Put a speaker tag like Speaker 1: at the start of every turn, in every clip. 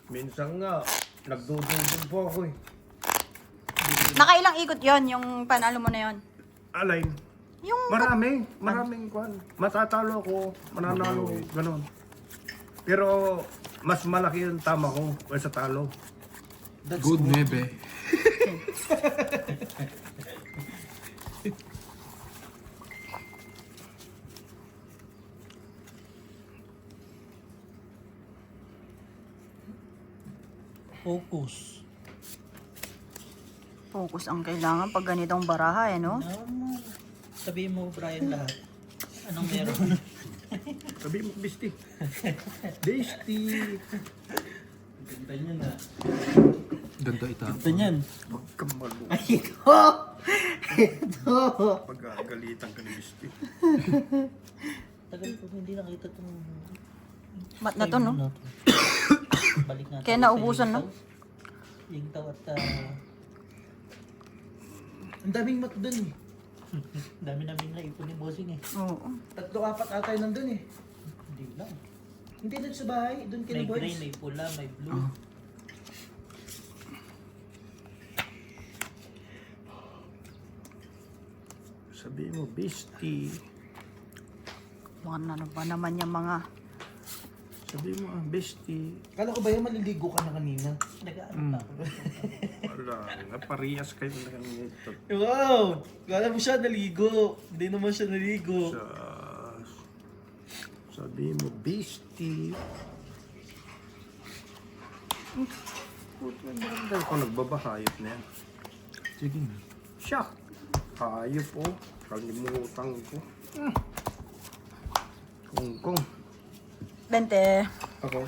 Speaker 1: Minsan nga, nagdudugod po ako eh.
Speaker 2: Nakailang ikot yon yung panalo mo na yon?
Speaker 1: Alay,
Speaker 2: Yung
Speaker 1: maraming kwan. Matatalo ako, mananalo, gano'n. Pero mas malaki yung tama ko kaysa talo.
Speaker 3: That's good, Nebe.
Speaker 4: Focus.
Speaker 2: focus ang kailangan pag ganitong baraha, eh, no?
Speaker 4: Sabihin mo, Brian, lahat. Anong meron?
Speaker 1: Sabi mo, Bisti. Bisti.
Speaker 4: Ganda niya na.
Speaker 3: Ganda ita.
Speaker 4: Ganda niyan.
Speaker 1: Huwag kang malu.
Speaker 4: Ay, ito! Ito!
Speaker 1: Pag-agalitan ka ni Bisti.
Speaker 4: Tagal ko hindi nakita itong...
Speaker 2: Mat na to, no?
Speaker 4: Balik natin.
Speaker 2: Kaya naubusan, no?
Speaker 4: Yung taw at... Ang daming mat dun eh. Dami namin naipon ni Bossing eh.
Speaker 2: Oo.
Speaker 5: 3-4 ata yun nandun eh.
Speaker 4: Hindi lang.
Speaker 5: Hindi dun sa bahay, dun kina
Speaker 4: May
Speaker 5: boys.
Speaker 4: gray, may pula, may blue.
Speaker 1: Sabi mo, Bisti.
Speaker 2: Ano ba naman yung mga...
Speaker 1: Sabi mo, Bisti.
Speaker 5: Kala ko ba yung maliligo ka na kanina?
Speaker 4: Nag-ano pa ako.
Speaker 1: Wala nga, parehas kayo na kanito.
Speaker 5: Wow! Kala mo siya naligo. Hindi naman siya naligo.
Speaker 1: Sabi mo, Bisti. Puto, maganda ko nagbabahayop na yan.
Speaker 3: Sige na.
Speaker 1: Siya. Hayop po. Kalimutan ko. Kung.
Speaker 2: 20.
Speaker 1: Ako.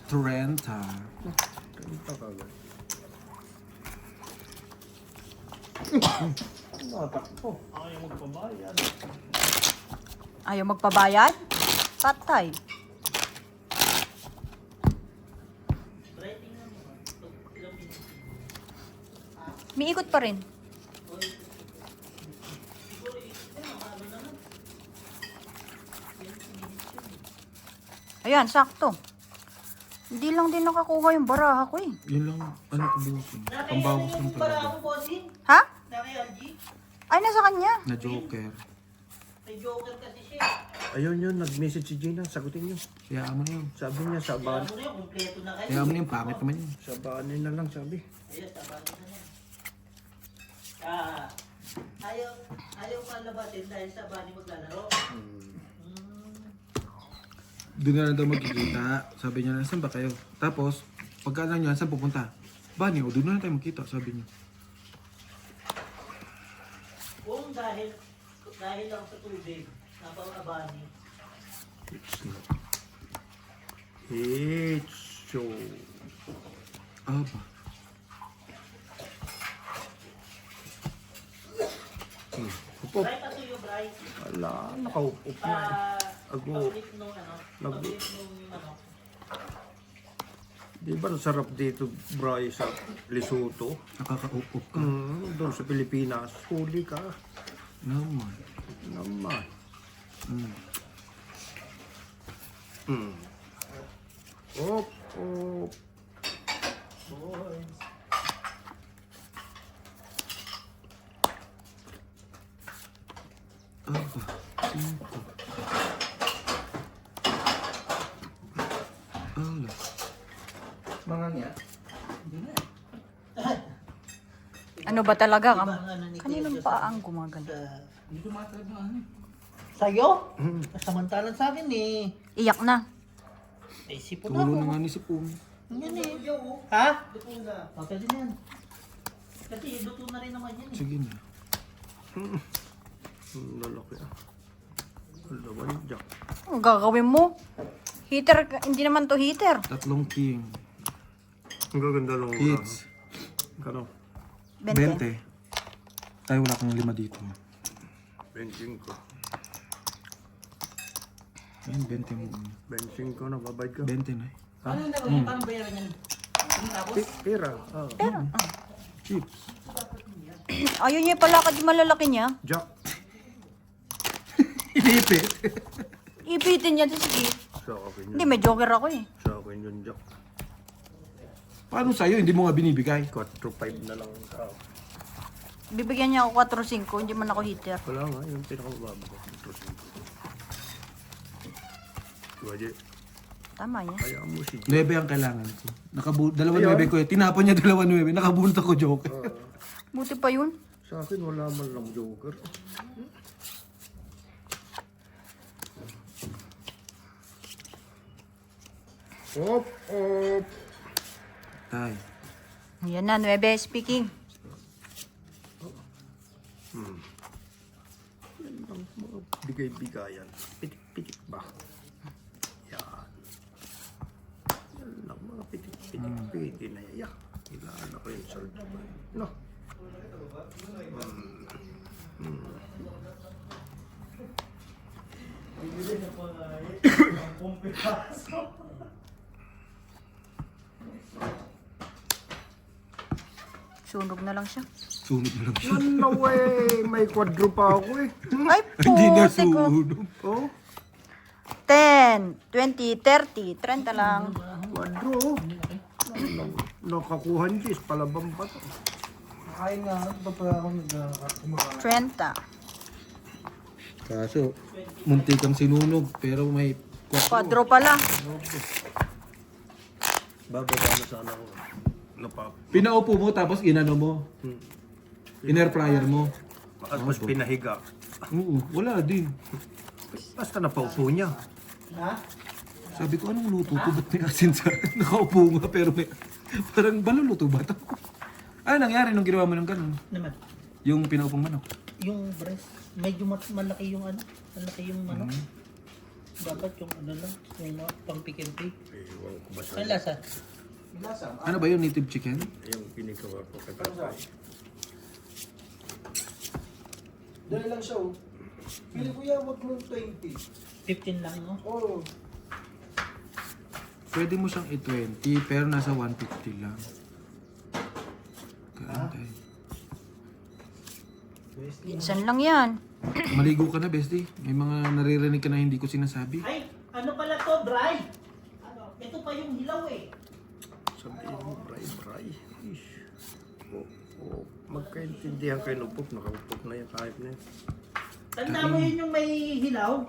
Speaker 3: Trenta.
Speaker 1: Ganito ka agad. Natakbo. Ayaw magpabayad.
Speaker 2: Ayaw magpabayad? Patay. May ikot pa rin. Ayan, sakto. Hindi lang din nakakuha yung baraha ko eh.
Speaker 3: Yun lang, ano ko busin. Pambawas lang talaga.
Speaker 4: Bossing?
Speaker 2: Ha?
Speaker 4: Naki-LG?
Speaker 2: Ay, nasa kanya.
Speaker 3: Na Joker.
Speaker 4: May joker kasi siya.
Speaker 1: Ayun yun, nag-message si Gina. Sagutin niyo.
Speaker 3: Kaya mo na yun.
Speaker 1: Sabi niya, sa
Speaker 4: Ano na yun, kompleto na kayo.
Speaker 3: Kaya mo na yun, pangit naman yun.
Speaker 1: sa banin na lang, sabi.
Speaker 4: Ayun, tabanin na yan. Ayaw ka labatin dahil sa bani maglalaro.
Speaker 3: Doon na lang daw magkikita. Sabi niya, saan ba kayo? Tapos, pagka lang niya, saan pupunta? Bani, o doon na lang tayo magkita, sabi niya.
Speaker 4: Kung dahil lang sa tubig, napang-abani.
Speaker 1: It's so...
Speaker 3: Aba.
Speaker 1: Upo.
Speaker 4: Bray, patuyo, Bray.
Speaker 1: Wala, nakaupo na. Ago.
Speaker 4: Pag-flip nung ano, pag-flip nung ano.
Speaker 1: Di ba ang sarap dito, Bray, sa Lesotho?
Speaker 3: Nakakaupo ka.
Speaker 1: Doon sa Pilipinas. Huli ka.
Speaker 3: Naman.
Speaker 1: Naman.
Speaker 3: Mm.
Speaker 1: Op, op.
Speaker 3: Aba. Cinco. Ala.
Speaker 5: Mga nga.
Speaker 2: Ano ba talaga?
Speaker 4: Iba ang ano ni
Speaker 2: Kaninong
Speaker 4: Kuya
Speaker 2: paang gumagano?
Speaker 4: Hindi ko matawag ng ano. Sa'yo? Samantalan sa akin eh.
Speaker 2: Iyak na.
Speaker 4: Eh, sipon na
Speaker 3: Tulo
Speaker 4: ako.
Speaker 3: na nga ni Sipong.
Speaker 4: Yan eh. Ha? Luto na. O, pwede na yan. Kasi luto na rin naman yan eh.
Speaker 3: Sige na.
Speaker 1: Lalaki ah. Alawan Jack.
Speaker 2: Ang gagawin mo? Heater, hindi naman to heater.
Speaker 3: 3 king.
Speaker 1: Ang gaganda lang.
Speaker 3: Hits.
Speaker 1: Kano?
Speaker 2: 20.
Speaker 3: 20. Tayo wala kang 5 dito.
Speaker 1: 25 ko.
Speaker 3: Ayun, 20 mo.
Speaker 1: 25 na, babayad ka.
Speaker 3: 20 na eh.
Speaker 4: Ano yung gagawin? Paano bayaran yan?
Speaker 1: Pera.
Speaker 2: Pero,
Speaker 3: Chips.
Speaker 2: ayaw niya palakad yung malalaki niya.
Speaker 1: Jack.
Speaker 3: Inipit.
Speaker 2: Ipitin niya. Sige.
Speaker 1: Sa akin yun.
Speaker 2: Hindi, may joker ako eh.
Speaker 1: Sa akin yun, Jack.
Speaker 3: Paano sa'yo? Hindi mo nga binibigay.
Speaker 1: 4-5 na lang ang tao.
Speaker 2: Bibigyan niya ako 4-5, hindi man ako hitter.
Speaker 1: Wala nga, yung pinakamababa ko. 4-5. Diba, Jay?
Speaker 2: Tama yan.
Speaker 1: Kaya mo si
Speaker 3: 9 ang kailangan ko. Dalawa
Speaker 1: Ayun.
Speaker 3: 9 ko eh. Tinapon niya 2 9. Nakabunot ako joke.
Speaker 2: Buti pa yun.
Speaker 1: Sa akin, wala man lang joker. Op, op.
Speaker 3: Tay.
Speaker 2: Yan na, 9 speaking.
Speaker 1: Yan ang mga bigay-bigayan. Pitik-pitik ba? Yan. Yan lang mga pitik-pitik na yan. Ilaan ako yung saldo ko. No.
Speaker 2: Sunog na lang siya.
Speaker 3: Sunog na lang siya.
Speaker 1: No way! May quadro pa ako eh.
Speaker 2: Ay,
Speaker 3: Hindi na
Speaker 2: putik ko.
Speaker 3: sunog.
Speaker 1: Oh,
Speaker 2: 10, 20, 30, 30 lang.
Speaker 1: quadro. Nakakuha niya, palabang pa to.
Speaker 5: Kain nga, ba pa ako kumakain?
Speaker 2: 30.
Speaker 3: Kaso, munti kang sinunog. Pero may...
Speaker 2: 4 pala.
Speaker 1: Bababa na sana ako. Napap.
Speaker 3: Pinaupo mo tapos inano mo. In-air fryer mo.
Speaker 1: Tapos pinahiga.
Speaker 3: Oo, wala din.
Speaker 1: Basta napaupo niya.
Speaker 4: Ha?
Speaker 3: Sabi ko, anong luto to? Ba't may asin sa... Nakaupo nga pero may... Parang baluluto ba ito? Ano nangyari nung ginawa mo ng ganun?
Speaker 4: Naman.
Speaker 3: Yung pinaupong manok.
Speaker 4: Yung breast, medyo malaki yung ano. Malaki yung ano. Dapat yung ano lang. Yung pang pick and pay.
Speaker 1: Ewan ko ba sa
Speaker 4: Ang lasa?
Speaker 3: Ano ba yun? Native chicken?
Speaker 1: yung pinagawa ko kay Tatay.
Speaker 5: Dali lang siya, oh. Pili ko yan, wag mong 20.
Speaker 4: 15 lang, no?
Speaker 5: Oo.
Speaker 3: Pwede mo siyang i-20 pero nasa 150 lang. Kain tayo.
Speaker 2: Minsan lang yan.
Speaker 3: Maligo ka na, bestie. May mga naririnig ka na hindi ko sinasabi.
Speaker 4: Ay, ano pala to, dry? Ano? Ito pa yung hilaw eh.
Speaker 1: Sabihin mo, bray. Ish. Magkaintindihan kayo ng upok. Nakaupok na yan kahit na yan.
Speaker 4: Tanda mo yun yung may hilaw?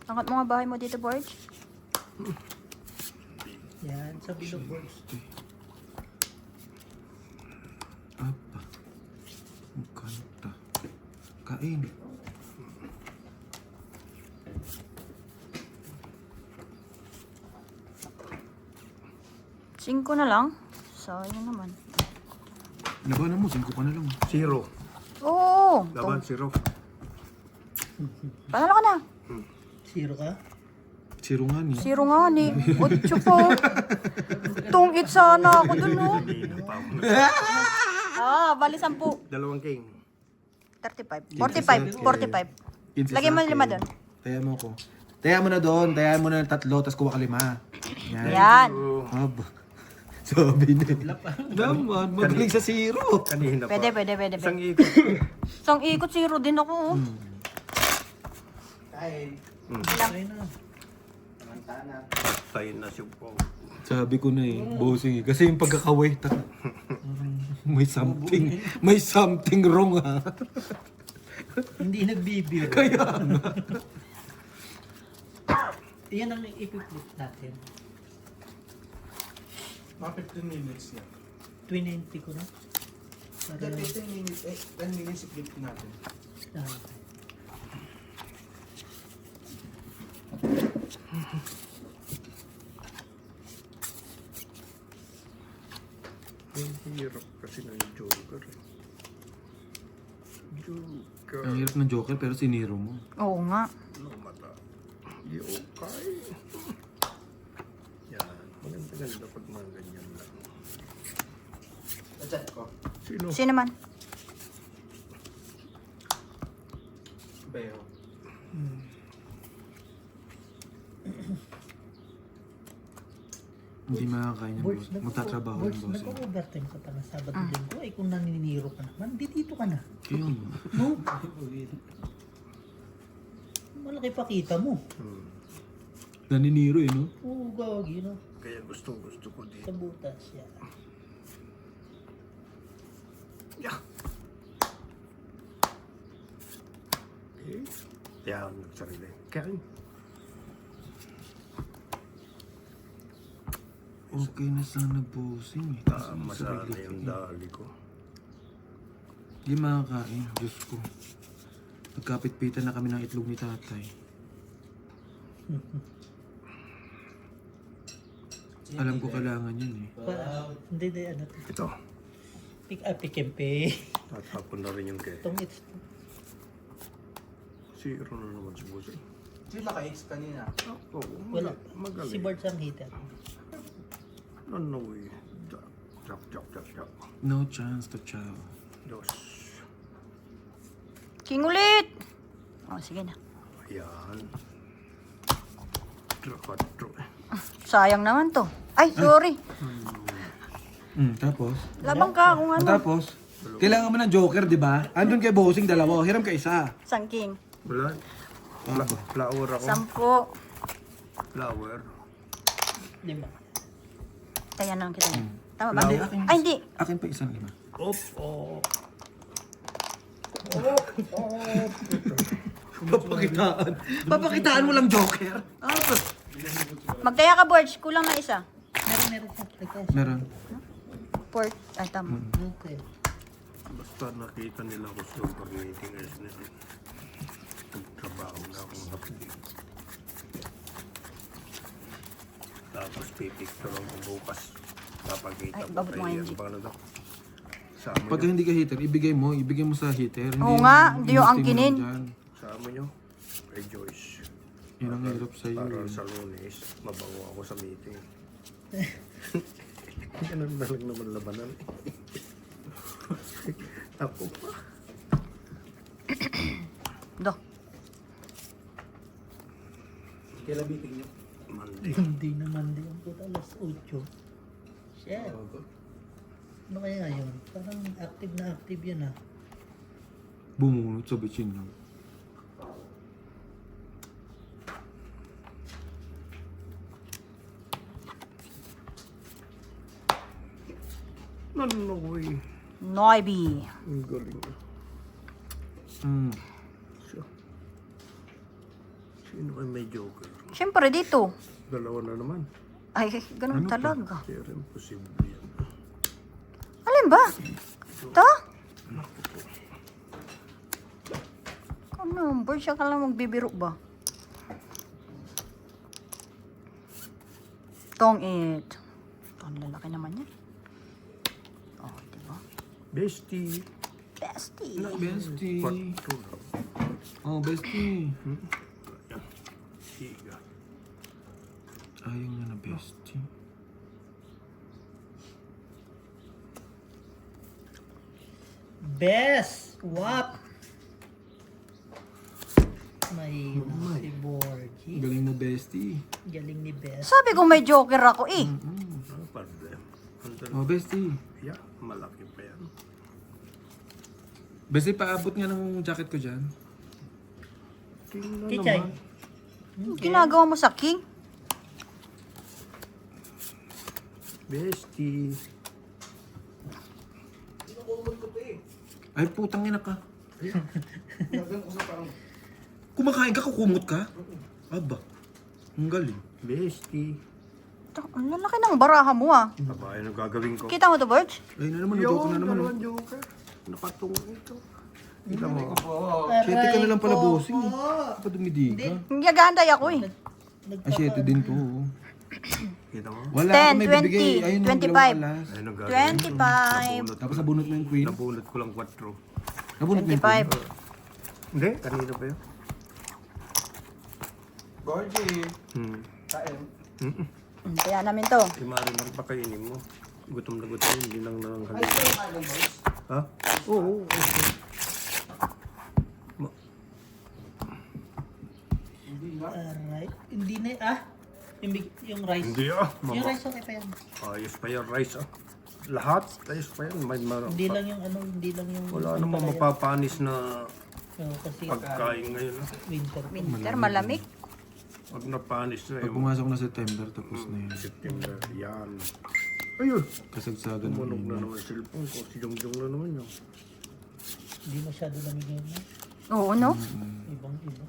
Speaker 2: Angat mo nga bahay mo dito, Borge.
Speaker 4: Yan, sa bilog po.
Speaker 3: Apa. Ang kanta. Kain.
Speaker 2: Singko na lang. Sayang naman.
Speaker 3: Labanan mo, 5 ka na lang.
Speaker 1: 0.
Speaker 2: Oo.
Speaker 1: Laban 0.
Speaker 2: Panalo ka na.
Speaker 4: Zero ka?
Speaker 3: Zero nga ni.
Speaker 2: 0 nga ni. 8 po. Tungit sana ako dun, oh.
Speaker 1: Hindi na pa ako.
Speaker 2: Bali 10.
Speaker 1: Dalawang king.
Speaker 2: 35. 45. 45. Lagyan mo 5 dun.
Speaker 3: Taya mo ko. Taya mo na doon. Taya mo na ng 3, tapos kuha ka 5. Yan.
Speaker 2: Yan.
Speaker 3: Aba. Sabi niya. Naman, magaling sa zero.
Speaker 1: Kanina pa.
Speaker 2: Pwede.
Speaker 1: Isang ikot.
Speaker 2: Isang ikot 0 din ako, oh.
Speaker 5: Kain.
Speaker 4: Ay na.
Speaker 1: Patay na siya po.
Speaker 3: Sabi ko na eh, bossing eh. Kasi yung pagkakaway, may something wrong ha.
Speaker 4: Hindi nagbibiro.
Speaker 3: Kaya nga.
Speaker 4: Yan ang ipiplit natin.
Speaker 5: Mga 15 minutes na.
Speaker 4: 290 ko na.
Speaker 5: 15 minutes, 10 minutes i-flip natin.
Speaker 1: Ang hirap kasi ng Joker. Joker.
Speaker 3: Ang hirap ng Joker pero siniro mo.
Speaker 2: Oo nga.
Speaker 1: No mata. Okay. Yan. Maganda pag mga ganyan lang.
Speaker 5: Chat ko.
Speaker 1: Sino?
Speaker 2: Sino man?
Speaker 5: Beo.
Speaker 3: Hindi makakain yung boss. Magtatrabaho yung boss.
Speaker 4: Nag-overtime ka pa na Sabado din ko. Eh kung naniniro ka naman, dito ka na.
Speaker 3: Kaya nga.
Speaker 4: No? Malaki pa kita mo.
Speaker 3: Naniniro eh, no?
Speaker 4: Oo, gagi, no?
Speaker 1: Kaya gusto ko din.
Speaker 4: Sa butas, yan.
Speaker 1: Yeah. Okay. Yan, nagsarili. Kain.
Speaker 3: Okay na sana bossing eh.
Speaker 1: Tama sana yung dali ko.
Speaker 3: Hindi makakain, Diyos ko. Nagkapit-pitan na kami ng itlog ni tatay. Alam ko kailangan yan eh.
Speaker 4: Hindi, ano.
Speaker 1: Ito.
Speaker 4: Pick and pay.
Speaker 1: Tatapon na rin yung kaya.
Speaker 4: Itong it's...
Speaker 1: Zero na naman si Bossing.
Speaker 5: Sila ka-ex kanina.
Speaker 1: Oo,
Speaker 4: Wala.
Speaker 1: magaling.
Speaker 4: Si Bart ang hitter.
Speaker 1: No way. Chop.
Speaker 3: No chance to chow.
Speaker 1: Dos.
Speaker 2: King ulit! Oh, sige na.
Speaker 1: Ayan. Quatro.
Speaker 2: Sayang naman to. Ay, sorry.
Speaker 3: Tapos?
Speaker 2: Labang ka kung ano.
Speaker 3: Tapos? Kailangan mo ng joker, di ba? Andun kay bossing dalawa, hiram ka isa.
Speaker 2: Sang king.
Speaker 1: Wala. Flower ako.
Speaker 2: 10.
Speaker 1: Flower.
Speaker 4: 5.
Speaker 2: Kaya na lang kita. Tama ba?
Speaker 3: Hindi.
Speaker 2: Ay, hindi.
Speaker 3: Akin pa isang 5.
Speaker 1: Oh.
Speaker 3: Papakitaan mo lang joker.
Speaker 2: Magkaya ka, Borge. Kulang na isa.
Speaker 4: Meron siya. Request.
Speaker 3: Meron.
Speaker 2: Port. Ay, tama.
Speaker 4: Okay.
Speaker 1: Basta nakita nila ko super meeting as nila. Nagtrabaho na akong hapdi. Tapos pipicture ako bukas. Papakita
Speaker 2: Ay,
Speaker 1: ko
Speaker 2: babot mo nga
Speaker 1: kay
Speaker 2: yung
Speaker 1: ang
Speaker 2: jeep.
Speaker 1: paano daw. Sa amin
Speaker 3: Pag
Speaker 1: nyo.
Speaker 3: hindi ka hitter, ibigay mo sa hitter.
Speaker 2: Oo nga, hindi yung angkinin.
Speaker 1: Sa amin nyo. Kay Joyce.
Speaker 3: Yun ang hirap sa'yo.
Speaker 1: Para sa Lunes, mabango ako sa meeting. Ganun na lang naman labanan. Ako pa.
Speaker 2: Do.
Speaker 5: Kailan meeting nyo?
Speaker 1: Monday.
Speaker 4: Hindi naman din. Ang puta, alas 8. Shit. Ano kaya ngayon? Parang active na active yan ah.
Speaker 3: Bumunot sa bitchin lang.
Speaker 1: Nanonoy.
Speaker 2: Noibi.
Speaker 1: Ang galing. Siya. Sino ay may joker?
Speaker 2: Siyempre, dito.
Speaker 1: Dalawa na naman.
Speaker 2: Ay, ganun talaga.
Speaker 1: Pero imposible yan.
Speaker 2: Alin ba? Ito? Ano, Borge, siya ka lang magbibiro ba? Tong it. Ang lalaki naman yan. Oh, diba?
Speaker 1: Bestie.
Speaker 2: Bestie.
Speaker 3: Bestie.
Speaker 1: Quatro.
Speaker 3: Oh, bestie.
Speaker 1: Ayan. Higa.
Speaker 3: Ayaw niya na bestie.
Speaker 4: Best! What? Mahina si Borgie.
Speaker 3: Galing mo bestie.
Speaker 4: Galing ni Best.
Speaker 2: Sabi ko may joker ako eh.
Speaker 1: Ano pa rin?
Speaker 3: Oh, bestie.
Speaker 1: Yeah, malaki pa yan.
Speaker 3: Bestie, paabot nga ng jacket ko dyan.
Speaker 1: Tingnan
Speaker 4: Kichay.
Speaker 1: naman.
Speaker 2: Ginagawa mo sa king?
Speaker 1: Bestie.
Speaker 3: Ay, putang ina ka. Kumakain ka, kukumot ka? Aba, ang galing.
Speaker 1: Bestie.
Speaker 2: Ang lalaki ng baraha mo ah.
Speaker 1: Aba, ano gagawin ko?
Speaker 2: Kita mo to, Borge?
Speaker 3: Ay na naman, joke na naman. Oh.
Speaker 1: dalawang joker. Nakatungo ito. Kita mo.
Speaker 3: Siyete ka na lang pala bossing. Dapat dumidiga.
Speaker 2: Hindi gagantay ako eh.
Speaker 3: Ay, siyete din to. Oh.
Speaker 1: Kita mo.
Speaker 3: Wala
Speaker 2: 10,
Speaker 3: ka may bibigay.
Speaker 2: 20,
Speaker 3: Ayun,
Speaker 2: 25.
Speaker 3: dalawang alas.
Speaker 1: Ayun ang gagawin.
Speaker 2: 25.
Speaker 1: Nabunot
Speaker 3: Tapos
Speaker 1: ko lang.
Speaker 3: nabunot mo yung queen.
Speaker 1: Nabunot ko lang 4.
Speaker 3: Nabunot mo yung queen.
Speaker 2: 25.
Speaker 1: Hindi, kanina pa yun.
Speaker 5: Borgie,
Speaker 1: Hmm.
Speaker 5: kain.
Speaker 2: Kaya namin to.
Speaker 1: Si Marimar, pakainin mo. Gutom na gutom, hindi lang
Speaker 5: Ay,
Speaker 1: halin.
Speaker 5: sila kain ng boys.
Speaker 1: Ha? Oo.
Speaker 5: Hindi nga.
Speaker 4: Alright. Hindi na yung rice.
Speaker 1: Hindi ah.
Speaker 4: Yung
Speaker 1: Mama.
Speaker 4: rice okay pa yan.
Speaker 1: Ayos pa yung rice ah. Lahat, ayos pa yan.
Speaker 4: Hindi lang yung hindi lang yung...
Speaker 1: Wala namang mapapanis na
Speaker 4: Oo, kasi
Speaker 1: pagkain ngayon ah.
Speaker 4: winter.
Speaker 2: Winter, malamig.
Speaker 1: Pag napanis na
Speaker 3: Pag
Speaker 1: yung
Speaker 3: pumasok na September, tapos na yun.
Speaker 1: September, yan. Ayun!
Speaker 3: Kasagsagan ng
Speaker 1: Tumunog na
Speaker 3: init.
Speaker 1: naman yung cellphone ko. Si Jongjong na naman yun.
Speaker 4: Hindi masyado lamig ngayon. No?
Speaker 2: Oo, no?
Speaker 4: Ibang-iba.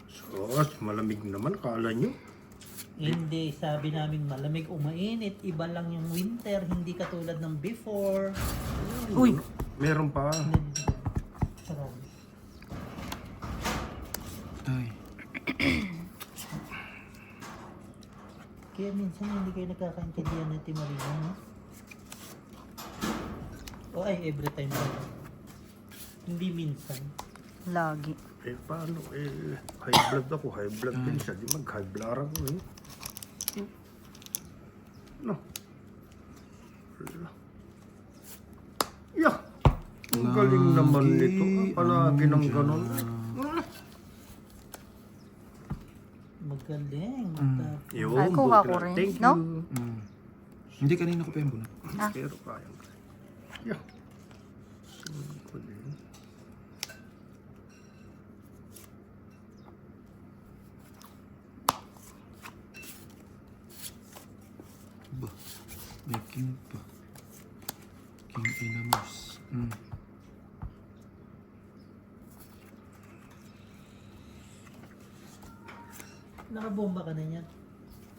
Speaker 1: Sos, malamig naman. Kala nyo?
Speaker 4: Hindi, sabi namin malamig o mainit. Iba lang yung winter, hindi katulad ng before.
Speaker 2: Uy,
Speaker 1: Meron pa.
Speaker 4: Sarap.
Speaker 3: Ay,
Speaker 4: Kaya minsan hindi kayo nagkakaintindihan ng Timarino, no? O ay, every time ba? Hindi minsan.
Speaker 2: lagi.
Speaker 1: Eh, paano? Eh, high blood ako. High blood din siya. Di mag-high blood ako eh. No. Wala. Yeah. Ang galing naman nito. Palagi ng ganon.
Speaker 4: Magaling.
Speaker 1: Yun,
Speaker 2: Ay, kuha
Speaker 1: buti
Speaker 2: ko
Speaker 1: lang.
Speaker 2: rin,
Speaker 1: Thank
Speaker 2: no?
Speaker 1: you.
Speaker 3: hindi kanina ko pa yung bunot.
Speaker 1: Pero kayang kaya. Yeah. Sunod ko din.
Speaker 3: Ba, may king pa. King inamos.
Speaker 4: Nakabomba ka na yan.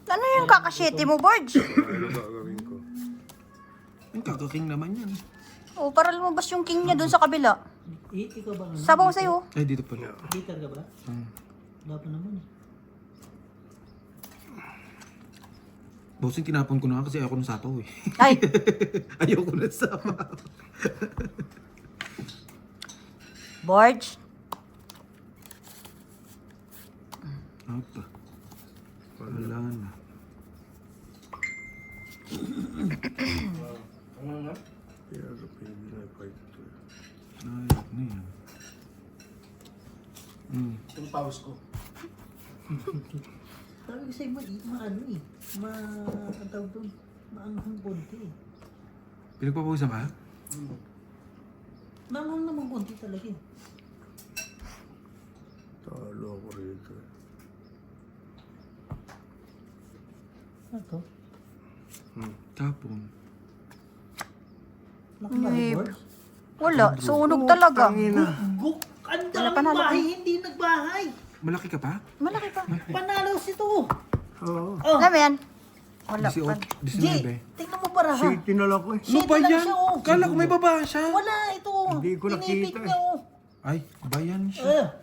Speaker 2: Ano yung kakasyete mo, Borge?
Speaker 1: Ano gagawin ko?
Speaker 3: Yung kakaking naman yan.
Speaker 2: Oo, para lumabas yung king niya dun sa kabila.
Speaker 4: Ikaw ba?
Speaker 2: Sabaw sa'yo.
Speaker 3: Ay, dito pala.
Speaker 4: Bitter ka ba? Wala pa naman eh.
Speaker 3: Bossing, tinapon ko na nga kasi ayoko ng sapaw eh.
Speaker 2: Ay,
Speaker 3: Ayoko ng sapaw.
Speaker 2: Borge.
Speaker 3: Apa. Wala na.
Speaker 1: Pero pwede na fight to.
Speaker 3: Ayok na yan.
Speaker 5: Yung pause ko.
Speaker 4: Sabi ko sa'yo, maano eh. Ang tawag doon, maanghang konti eh.
Speaker 3: Pinagpapawisan ka?
Speaker 4: Maanghang naman konti talaga eh.
Speaker 1: Talo ako rito.
Speaker 4: Ano to?
Speaker 3: Tapon.
Speaker 4: Nakabarbor?
Speaker 2: Wala, sunog talaga.
Speaker 4: Guk! Ang
Speaker 2: Wala
Speaker 4: daming
Speaker 2: panalo
Speaker 4: bahay, hindi nagbahay!
Speaker 3: Malaki ka pa?
Speaker 2: Malaki pa.
Speaker 4: Panalo ito!
Speaker 1: Oo.
Speaker 4: Oh!
Speaker 2: Alam mo yan? Wala pa.
Speaker 3: 19.
Speaker 4: Tingnan mo para ha?
Speaker 1: City na lang ko eh.
Speaker 3: Ano ba
Speaker 4: lang
Speaker 3: yan?
Speaker 4: siya, oh.
Speaker 3: Kala ko may baba siya.
Speaker 4: Wala ito!
Speaker 1: Hindi ko nakita
Speaker 4: Tinipid
Speaker 1: eh.
Speaker 4: niya oh!
Speaker 3: Ay, bayan siya.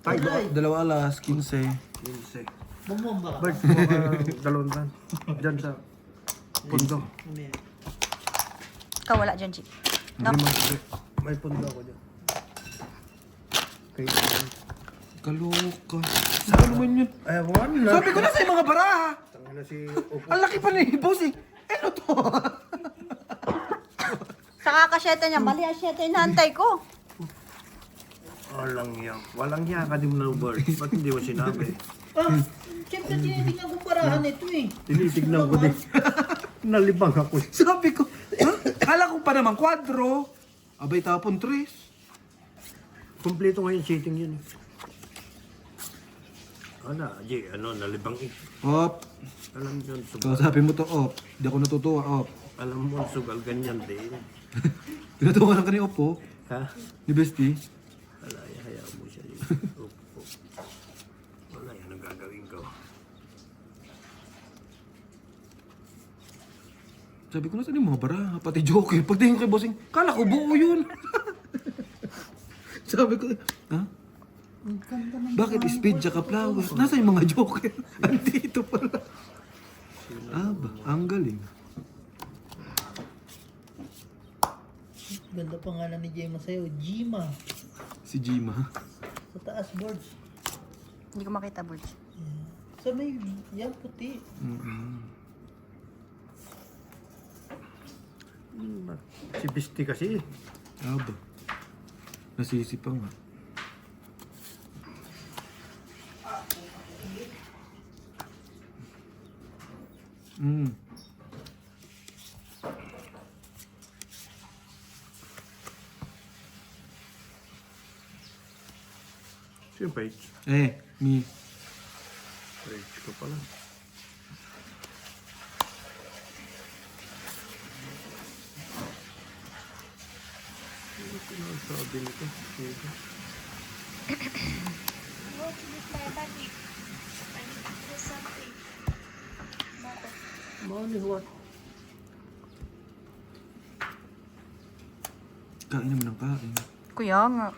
Speaker 1: Ay,
Speaker 3: Dalawa alas, 15.
Speaker 1: Linse.
Speaker 4: Bumomba ka.
Speaker 1: Bert, kuha ka ng dalawang tan. Diyan sa pundo.
Speaker 4: Mamaya.
Speaker 2: Ikaw wala dyan, Chi. No?
Speaker 1: May pundo ako dyan. Okay.
Speaker 3: Kaloka. Saan naman yun?
Speaker 1: Ewan na.
Speaker 3: Sabi ko na sa mga baraha.
Speaker 1: Tangin na si Upo.
Speaker 3: Ang laki pa ni Bossing. Ano to?
Speaker 2: Sa kakasyete niya, mali ang syete hinahantay ko.
Speaker 1: Walang yan. Walang yan ka din na Bert. Ba't hindi mo sinabi?
Speaker 4: Ah! Siyempre tinitingnan ko parahan ito eh.
Speaker 1: Tinitignan ko din. Nalibang ako.
Speaker 3: Sabi ko, ha? Kala ko pa naman kwadro. Abay tapon 3.
Speaker 1: Kompleto ngayon seating yun. Ano, Jay, nalibang eh.
Speaker 3: Op.
Speaker 1: Alam yun,
Speaker 3: So,
Speaker 1: sugal.
Speaker 3: sabi mo to, op. Hindi ako natutuwa, op.
Speaker 1: Alam mo, sugal ganyan din.
Speaker 3: Tinatuwa lang ka ni Op, oh.
Speaker 1: Ha?
Speaker 3: Ni Bestie.
Speaker 1: Wala, hayaan mo siya. Upo. Wala, yan ang gagawin ko.
Speaker 3: Sabi ko na saan yung mga baraha, pati joker. Pagtingin ko kay Bossing, kala ko buo yun. Sabi ko, ha?
Speaker 4: Ang ganda ng
Speaker 3: Bakit speed tsaka flower? Nasa yung mga joker? Andito pala. Aba, ang galing.
Speaker 4: ganda pangalan ni Gemma sa'yo. Jima.
Speaker 3: Si Jima.
Speaker 4: Sa taas board.
Speaker 2: Hindi ko makita, Borge.
Speaker 4: Sa may yan puti.
Speaker 1: Si Bisti kasi.
Speaker 3: Aba. Nasisi pa nga.
Speaker 1: Sino pa
Speaker 3: Mi.
Speaker 1: Rage ko pala. Ano sinasabi nito? Sige. Money what?
Speaker 3: Kain naman ng kain.
Speaker 2: Kuya nga.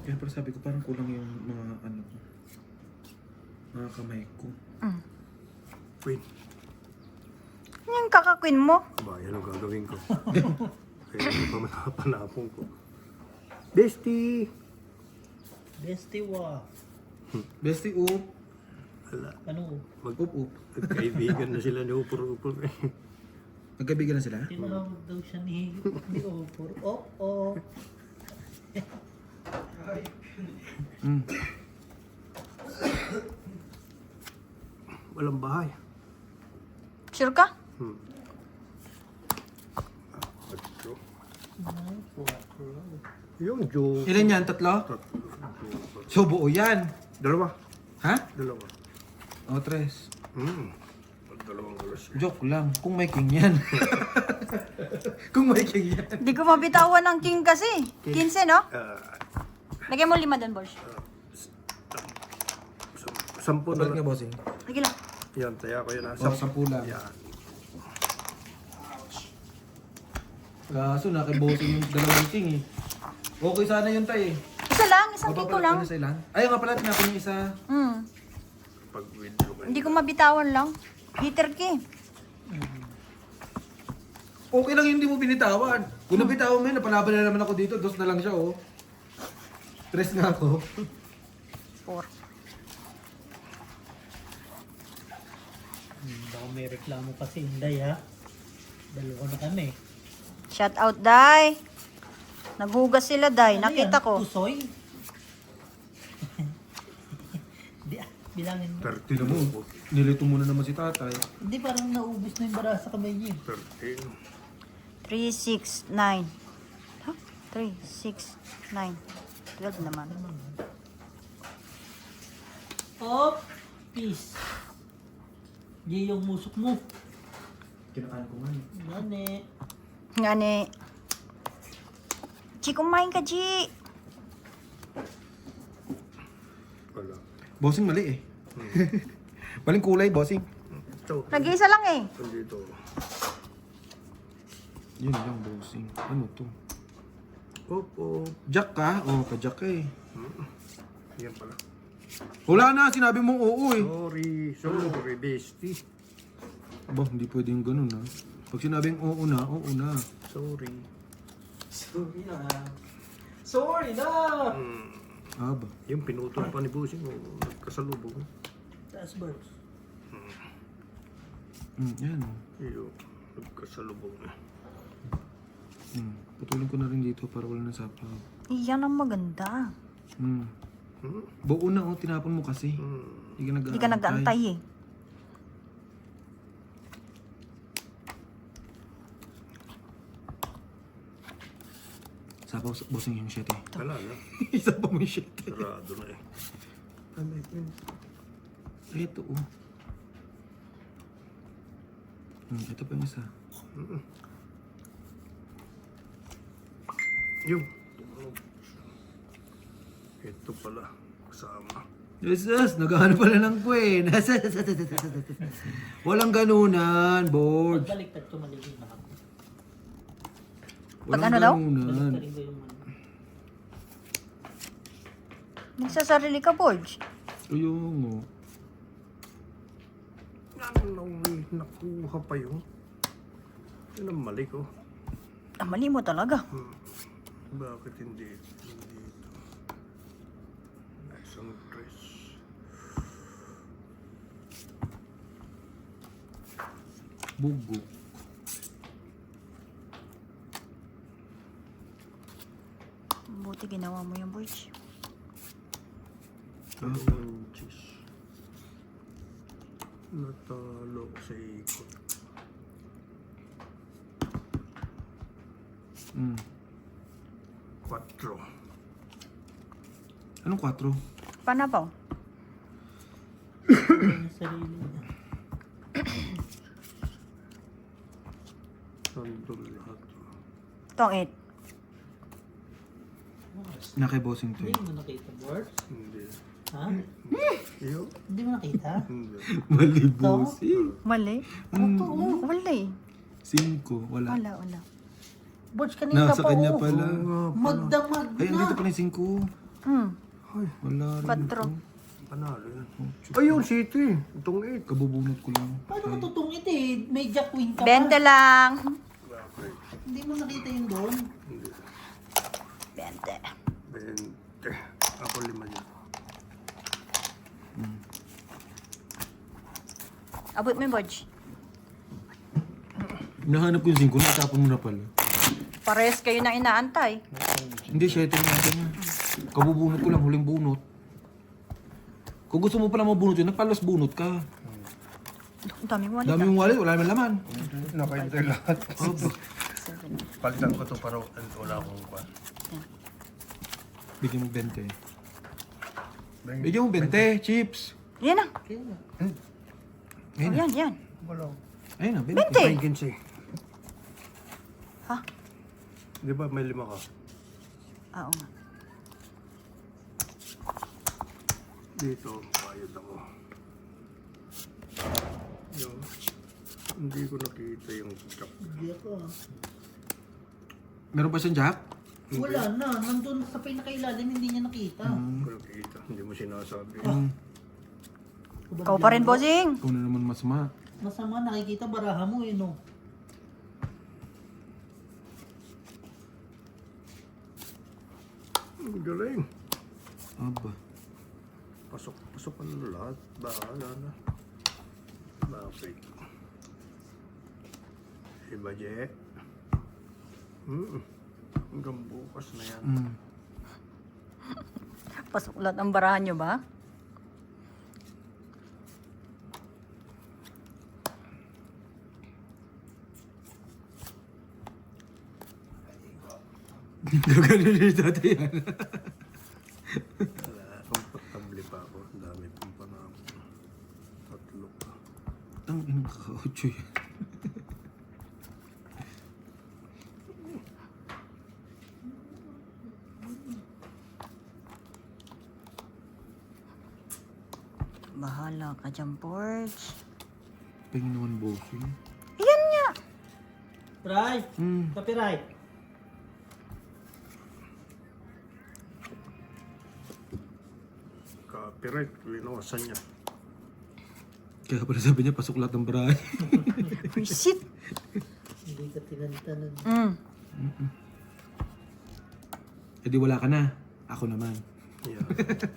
Speaker 3: Kaya pala sabi ko parang kulang yung mga ano ko. Mga kamay ko.
Speaker 1: Wait.
Speaker 2: Ano yung kakakwin mo?
Speaker 1: Ba, yan ang gagawin ko. Kaya hindi pa makapanapong ko. Bestie!
Speaker 4: Bestie wa.
Speaker 3: Bestie oop.
Speaker 1: Wala.
Speaker 4: Ano?
Speaker 3: Oop.
Speaker 1: Magkaibigan na sila ni Upur-Upur.
Speaker 3: Magkaibigan na sila?
Speaker 4: Tinawag daw siya ni Opor. Oh.
Speaker 3: Mm.
Speaker 1: Walang bahay.
Speaker 2: Sure ka?
Speaker 1: Tatlo. Yung joke.
Speaker 3: Ilan yan? Tatlo? So buo yan.
Speaker 1: Dalawa.
Speaker 3: Ha?
Speaker 1: Dalawa.
Speaker 3: O, tres.
Speaker 1: Dalawang alas.
Speaker 3: Joke lang. Kung may king yan. Kung may king yan.
Speaker 2: Hindi ko mabitawan ng king kasi. 15, no? Lagyan mo 5 doon, Borge.
Speaker 1: 10 na
Speaker 3: Balik nga,
Speaker 1: lang.
Speaker 3: bossing.
Speaker 2: Lagi lang.
Speaker 1: Yan, taya ko yun ha.
Speaker 3: O, 10 lang.
Speaker 1: Yan.
Speaker 3: Kaso, nakibossing yung dalawang king eh. Okay sana yun tayo eh.
Speaker 2: Isa lang, isang king ko lang.
Speaker 3: Isa lang. Ayaw nga pala, tinapin yung isa.
Speaker 1: Pag withdraw ka.
Speaker 2: Hindi ko mabitawan lang. Heater key.
Speaker 3: Okay lang yung hindi mo binitawan. Kung nabitawan mo yun, napalaban na naman ako dito. 2 na lang siya oh. 3 nga ako.
Speaker 2: 4.
Speaker 4: Baka may reklamo kasi Inday ha. Dalawa na kami.
Speaker 2: Shout out, Day. Naghugas sila, Day.
Speaker 4: Ano
Speaker 2: Nakita
Speaker 4: yan?
Speaker 2: ko.
Speaker 4: Tusoy? Bilangin mo.
Speaker 1: 13
Speaker 3: Mo,
Speaker 1: mo.
Speaker 3: nilito muna naman si tatay.
Speaker 4: Hindi, parang naubos na yung bara sa kamay niya.
Speaker 1: 13.
Speaker 2: 3, 6, 9. Huh? 3, 6, 9. 12 naman.
Speaker 4: Oh, peace. Di yung musok mo.
Speaker 3: Kinakain ko nga eh.
Speaker 4: Gani.
Speaker 2: Nga ni. Chi, kumain ka, Chi.
Speaker 1: Wala.
Speaker 3: Bossing mali eh. Maling kulay, bossing.
Speaker 1: Ito.
Speaker 2: Nag-iisa lang eh.
Speaker 1: Dito.
Speaker 3: Yun lang, bossing. Ano to?
Speaker 1: Opo.
Speaker 3: Jack ka? Oo, ka-jack ka eh.
Speaker 1: Yan pala.
Speaker 3: Wala na, sinabi mong oo eh.
Speaker 1: Sorry, bestie.
Speaker 3: Aba, hindi pwedeng ganun ha. Pag sinabing oo na, oo na.
Speaker 1: Sorry.
Speaker 5: Sorry na!
Speaker 3: Aba.
Speaker 1: Yung pinutol pa ni Busing, nagkasalubong.
Speaker 4: Taas birds.
Speaker 3: Yan.
Speaker 1: Iyo, nagkasalubong.
Speaker 3: Putulin ko na rin dito para wala na sapaw.
Speaker 2: Yan ang maganda.
Speaker 3: Buo na oh, tinapon mo kasi. Hindi ka
Speaker 2: Hindi ka nag-aantay eh.
Speaker 3: Sapaw, bossing yung shit eh.
Speaker 1: Wala na.
Speaker 3: Sapaw mo yung shit eh.
Speaker 1: Sarado na eh. Ay, may pin.
Speaker 3: Ito oh. Ito pa yung isa.
Speaker 1: Yung. Ito pala. Kasama.
Speaker 3: Jesus, naghahanap pala ng queen. Walang ganunan, board.
Speaker 4: Pagbaliktad ko maliging na ako.
Speaker 2: Pag ano daw?
Speaker 3: ganunan.
Speaker 4: Baliktarin ko yung ano.
Speaker 2: Nagsasarili ka, Borge.
Speaker 3: Ayun mo.
Speaker 1: Ano nakuha pa yun? Yun ang mali ko.
Speaker 2: Ah, mali mo talaga.
Speaker 1: Bakit hindi? Hindi ito. Isang dress.
Speaker 3: Bugo.
Speaker 2: Buti ginawa mo yung Borge.
Speaker 1: Inches. Natalo ko sa ikot.
Speaker 3: Mm.
Speaker 1: 4.
Speaker 3: Anong 4?
Speaker 2: Panabaw.
Speaker 4: Yung sarili niya.
Speaker 1: Nandun lahat.
Speaker 2: Tong 8.
Speaker 3: Na kay bossing to
Speaker 4: Hindi
Speaker 3: eh.
Speaker 4: mo nakita, Bort?
Speaker 1: Hindi.
Speaker 4: Ha?
Speaker 1: Iyo?
Speaker 4: Hindi mo nakita?
Speaker 1: Hindi.
Speaker 3: Mali bossing.
Speaker 2: Mali.
Speaker 4: Totoo.
Speaker 2: Wala eh.
Speaker 3: 5. Wala.
Speaker 2: Wala.
Speaker 4: Bort, kanina
Speaker 3: Nasa
Speaker 4: pa
Speaker 3: kanya
Speaker 4: oh.
Speaker 3: pala.
Speaker 4: Magdamag
Speaker 3: Ay, andito
Speaker 4: na.
Speaker 3: pala yung 5.
Speaker 2: Hmm.
Speaker 3: Wala rin.
Speaker 2: 4.
Speaker 3: ito.
Speaker 1: Panalo yan. Ayun, City. Itong 8.
Speaker 3: Kabubunot ko lang.
Speaker 4: Paano matutungit eh? May jack queen ka
Speaker 2: 20
Speaker 4: pa.
Speaker 2: lang.
Speaker 1: Bakit?
Speaker 4: Hindi mo nakita yun doon.
Speaker 1: Hindi.
Speaker 2: 20.
Speaker 1: 20. Ako 5 dyan.
Speaker 2: Abot mo yung Bodge.
Speaker 3: Nahanap ko yung 5. Natapon mo na pala.
Speaker 2: Parehas kayo nang inaantay.
Speaker 3: Hindi, 7 natin niya. Kabubunot ko lang, huling bunot. Kung gusto mo pala mabunot yun, nagpalos bunot ka.
Speaker 2: Ang dami mo
Speaker 3: Dami yung wallet, wala naman laman.
Speaker 1: Nakaintay lahat.
Speaker 3: Opo.
Speaker 2: 7.
Speaker 1: Palitan ko to para wala akong kwan.
Speaker 3: Bigyan mo 20. Bigyan mo 20, chips.
Speaker 2: Yan na.
Speaker 3: Ayun na.
Speaker 2: Yan.
Speaker 1: Wala.
Speaker 3: Ayun na, 20.
Speaker 2: 20.
Speaker 1: 15.
Speaker 2: Ha?
Speaker 1: Di ba may 5 ka?
Speaker 2: Oo nga.
Speaker 1: Dito, bayad ako. Yun. Hindi ko nakita yung chop.
Speaker 4: Hindi ako ah.
Speaker 3: Meron pa siyang jack?
Speaker 4: Wala na. Nandun sa pinakailalim, hindi niya nakita.
Speaker 1: Hindi ko nakita. Hindi mo sinasabi.
Speaker 2: Ikaw pa rin, bossing.
Speaker 3: Ikaw na naman masama.
Speaker 4: Masama, nakikita baraha mo eh no.
Speaker 1: Ang galing.
Speaker 3: Aba.
Speaker 1: Pasok na lahat. Bahala na. Bakit? Iba, Je. Hanggang bukas na yan.
Speaker 2: Pasok lahat ang barahan nyo ba?
Speaker 3: Ganun yung dati yan.
Speaker 1: Wala. Komportable pa ako. Ang dami pang panahon. 3 pa.
Speaker 3: Ang inang kaka-8 yan.
Speaker 2: Bahala ka dyan, Borge.
Speaker 3: Pingin naman bossing.
Speaker 2: Yan nga.
Speaker 4: Ray!
Speaker 3: Hmm.
Speaker 4: Kapi Ray!
Speaker 1: Copyright. Winawasan niya.
Speaker 3: Kaya pala sabi niya, pasok lahat ng barahan.
Speaker 2: Shit.
Speaker 4: Hindi ka tinantanan.
Speaker 3: Eh di wala ka na. Ako naman.
Speaker 1: Yeah.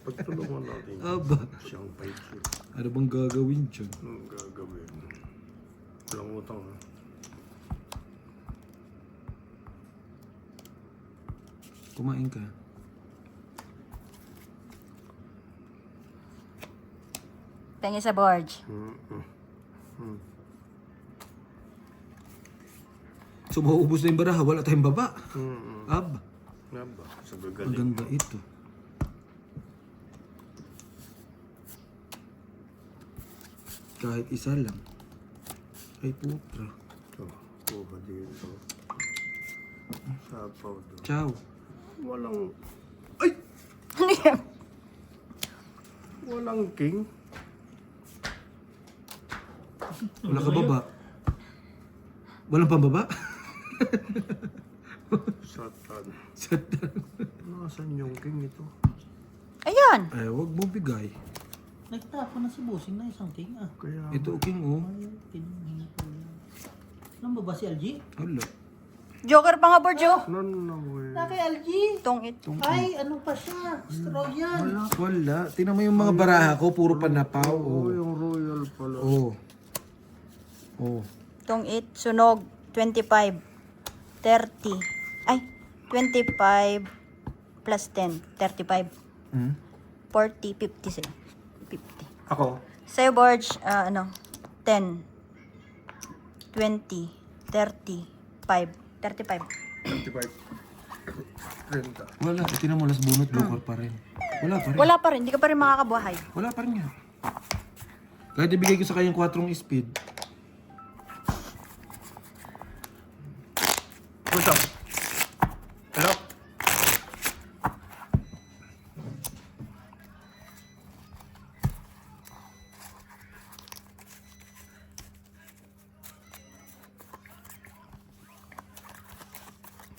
Speaker 1: Pagtulungan natin
Speaker 3: Aba.
Speaker 1: siyang fighter.
Speaker 3: Ano bang gagawin dyan?
Speaker 1: Anong gagawin? Walang utang ha.
Speaker 3: Kumain ka.
Speaker 2: Tingin sa Borge.
Speaker 3: So mauubos na yung baraha, wala tayong baba. Aba.
Speaker 1: Nga ba? Sa
Speaker 3: Ang
Speaker 1: gagaling.
Speaker 3: ganda ito. Kahit isa lang. Ay putra.
Speaker 1: Ito. Kuha dito. Sapaw doon.
Speaker 3: Ciao.
Speaker 1: Walang...
Speaker 2: Ano yan?
Speaker 1: Walang king.
Speaker 3: Wala ka baba. Walang pambaba?
Speaker 1: Satan.
Speaker 3: Satan.
Speaker 1: Nasaan yung king ito?
Speaker 2: Ayan.
Speaker 3: Eh, wag mo bigay.
Speaker 4: Nagtapo na si Bossing na isang king ah.
Speaker 1: Kaya...
Speaker 3: Ito king oh.
Speaker 4: Ay, kinuhin ko yan. Alam ba ba si LG?
Speaker 3: Hala.
Speaker 2: Joker pa nga, Borge. Oh.
Speaker 1: Nanawin.
Speaker 4: Na kay LG?
Speaker 2: Tong 8.
Speaker 4: Ay, ano pa siya? Straw yan.
Speaker 3: Wala. Tingnan mo yung mga baraha ko, puro panapaw.
Speaker 1: Oo,
Speaker 3: Oh.
Speaker 1: yung royal pala.
Speaker 3: Oh. Oh.
Speaker 2: Tong 8. Sunog. 25. 30. Ay. 25 plus 10. 35.
Speaker 3: Hmm?
Speaker 2: 40, 50 sila. 50.
Speaker 1: Ako,
Speaker 2: Sa'yo, Borge, 10, 20, 35, 35.
Speaker 1: 35. 30.
Speaker 3: Wala, itinan mo, last bunot, joker pa rin. Wala pa rin.
Speaker 2: Wala pa rin, hindi ka pa rin makakabuhay.
Speaker 3: Wala pa rin nga. Kahit ibigay ko sa kanyang 4 speed,
Speaker 1: What's up? Hello?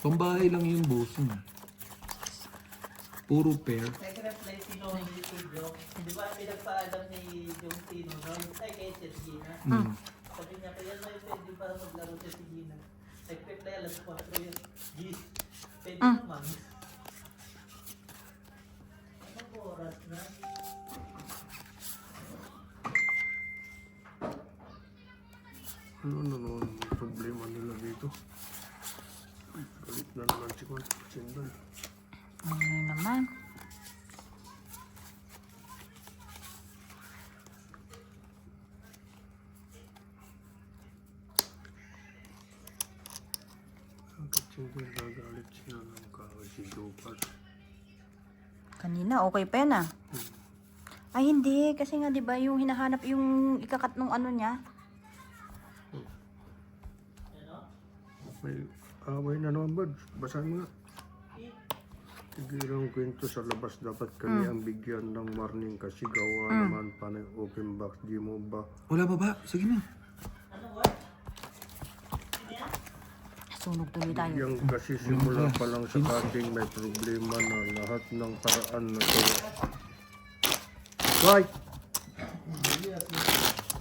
Speaker 3: pambahay lang yung bossing. Puro pair.
Speaker 4: Nag-reply si Noel si Jong. Di ba pinagpaalam ni Jong Tino noon? Ay, kay Ted Gina. Sabi niya, kaya na yung pwede para maglaro siya si Gina. Nag-reply alas 4 yun. Gis, pwede naman. Anong oras na?
Speaker 1: Ano naman ang problema nila dito? Galit na naman si Sindol.
Speaker 2: Ano naman?
Speaker 1: Bakit Sindol gagalit sila ng kaway si Dupat?
Speaker 2: Kanina, okay pa yan ah. Ay, hindi. Kasi nga, di ba, yung hinahanap yung ikakat nung ano niya.
Speaker 1: May away na naman ba? Basahin mo nga. Tigilang kwento sa labas dapat kami ang bigyan ng warning kasi gawa naman panay open box. Di mo ba?
Speaker 3: Wala ba ba? Sige na.
Speaker 2: Sunog tuloy tayo.
Speaker 1: Yung kasi simula pa lang sa cutting may problema na lahat ng paraan na to. Why?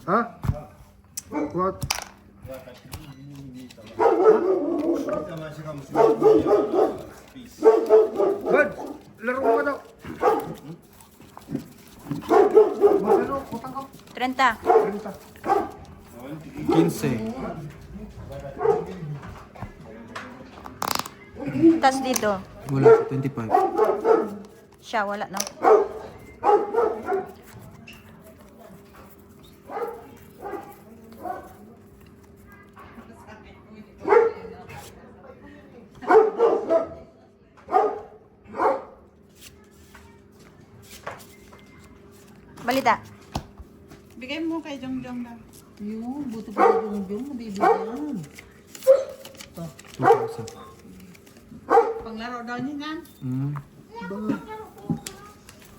Speaker 1: Ha? What? Bad! Laro ka daw! Magkano? Utang ka?
Speaker 2: 30.
Speaker 3: 15.
Speaker 2: Tapos dito.
Speaker 3: Wala, 25.
Speaker 2: Siya, wala, no? Balita.
Speaker 6: Bigay mo kay Jongjong na.
Speaker 4: Yun, buti pa sa Jong Jong, mabibigyan.
Speaker 3: 2,000.
Speaker 6: Panglaro daw niya yan.
Speaker 4: Ba,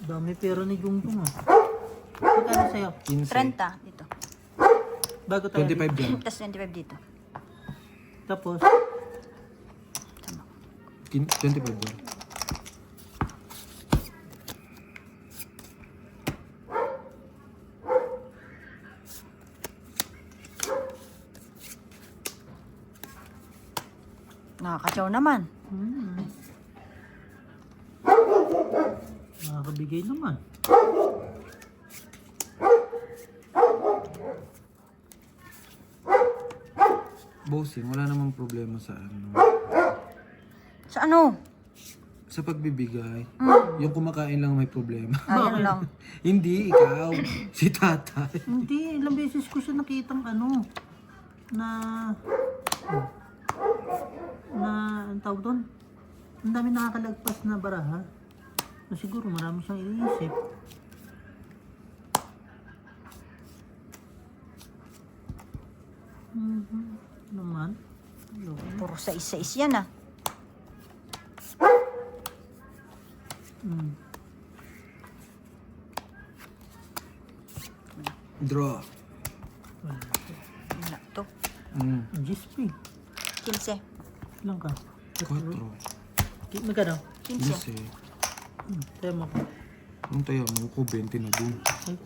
Speaker 4: dami pera ni Jong Jong ah. Magkano sa'yo?
Speaker 3: 15.
Speaker 2: 30 dito.
Speaker 4: Bago tayo
Speaker 3: 25 dyan.
Speaker 2: Tapos 25 dito.
Speaker 4: Tapos,
Speaker 3: 25 dyan.
Speaker 2: Nakakatsaw naman.
Speaker 4: nakakabigay naman.
Speaker 3: Bossing, wala namang problema sa ano.
Speaker 2: Sa ano?
Speaker 3: Sa pagbibigay. Yung kumakain lang may problema.
Speaker 2: Ayun lang.
Speaker 3: Hindi, ikaw. Si tatay.
Speaker 4: Hindi, ilang beses ko siya nakitang ano, ang tawag doon, ang dami nakakalagpas na baraha. So, siguro marami siyang iniisip. Naman. Ayun.
Speaker 2: Puro sa isa-is yan ah.
Speaker 3: Draw.
Speaker 2: Wala to.
Speaker 4: GSP.
Speaker 2: 15.
Speaker 4: Ilang ka?
Speaker 3: 4.
Speaker 4: Magkano?
Speaker 2: 15.
Speaker 3: Kasi,
Speaker 4: Tema ko.
Speaker 3: ang tayo mo ko 20 na dun.
Speaker 4: Ay,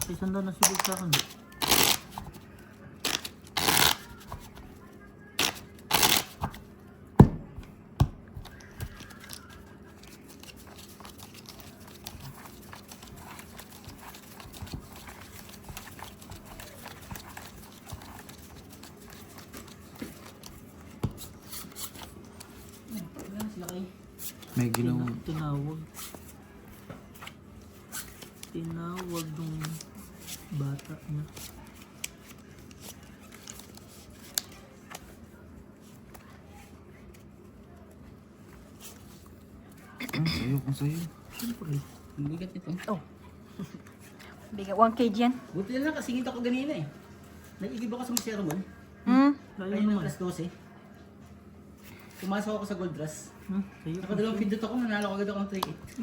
Speaker 4: isang doon na siguro sa akin.
Speaker 3: May ginawa.
Speaker 4: Tinawag. Tinawag nung bata niya.
Speaker 3: Sayo kung sayo.
Speaker 4: Siyempre, bigat ito.
Speaker 2: Oh. Biga 1 kg yan.
Speaker 7: Buti na lang kasingit ako ganina eh. Nag-igib ako sa Misermon.
Speaker 2: Hmm?
Speaker 7: Ayun ng alas 12. Pumasok ako sa Gold Rush.
Speaker 4: Sa'yo.
Speaker 7: Nakadalawang pindot ako, nanalo ko agad ako ng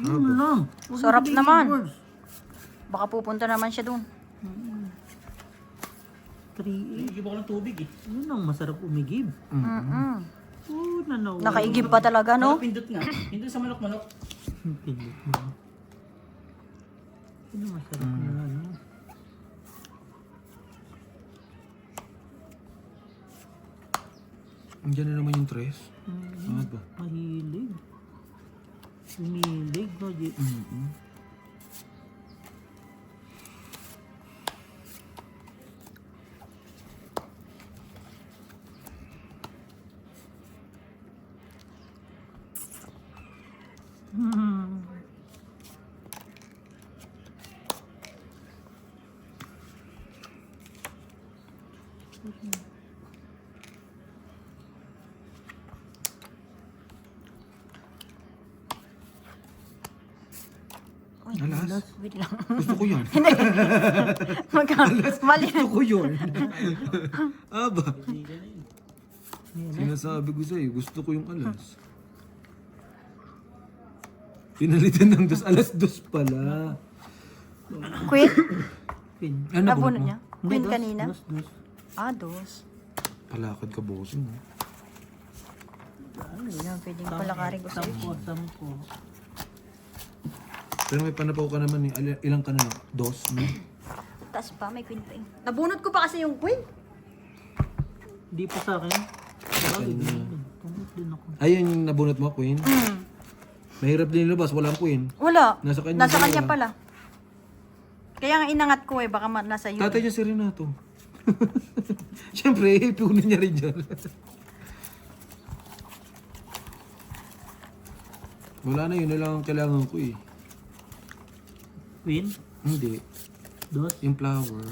Speaker 7: 3-8.
Speaker 4: Yun lang.
Speaker 2: Sarap naman. Baka pupunta naman siya dun.
Speaker 4: 3-8.
Speaker 7: Nag-igib ako ng tubig eh.
Speaker 4: Yun ang masarap umigib.
Speaker 2: Mm-mm.
Speaker 4: Oo, nanaw.
Speaker 2: Nakaigib pa talaga, no?
Speaker 7: Pindot nga. Pindot sa manok-manok.
Speaker 4: Pindot mo. Yun ang masarap na ano.
Speaker 3: Andiyan na naman yung tres. Ano ba?
Speaker 4: Mahilig. Umilig, no?
Speaker 2: Uy,
Speaker 3: Alas.
Speaker 2: wait lang.
Speaker 3: Gusto ko yan.
Speaker 2: Mali.
Speaker 3: Gusto ko yun. Aba. Sinasabi ko sa'yo, gusto ko yung alas. Pinalitan ng dos, alas 2 pala.
Speaker 2: Queen?
Speaker 4: Pin.
Speaker 3: Ano
Speaker 2: Nabunod
Speaker 3: mo?
Speaker 2: niya? Queen
Speaker 4: Dos,
Speaker 2: kanina?
Speaker 4: dos, dos.
Speaker 2: Ah, dos.
Speaker 3: Palakad ka, bossing.
Speaker 2: Hindi na pwedeng palakarin ko sa'yo.
Speaker 4: Sampo.
Speaker 3: Pero may panapaw ka naman eh. Ilang ka na lang? 2, no?
Speaker 2: Taas pa, may queen pa eh. Nabunot ko pa kasi yung queen.
Speaker 4: Hindi pa sa akin. Sabagay, tumot din ako.
Speaker 3: Ayun yung nabunot mo, Queen. Mahirap din ilabas, walang Queen.
Speaker 2: Wala.
Speaker 3: Nasa kanya dalawa.
Speaker 2: pala. Kaya nga inangat ko eh, baka nasa iyo.
Speaker 3: Tatay niya si Renato. Siyempre, ipunin niya rin dyan. Wala na yun na lang ang kailangan ko eh.
Speaker 4: Queen,
Speaker 3: Hindi.
Speaker 4: dos.
Speaker 3: Yung flower.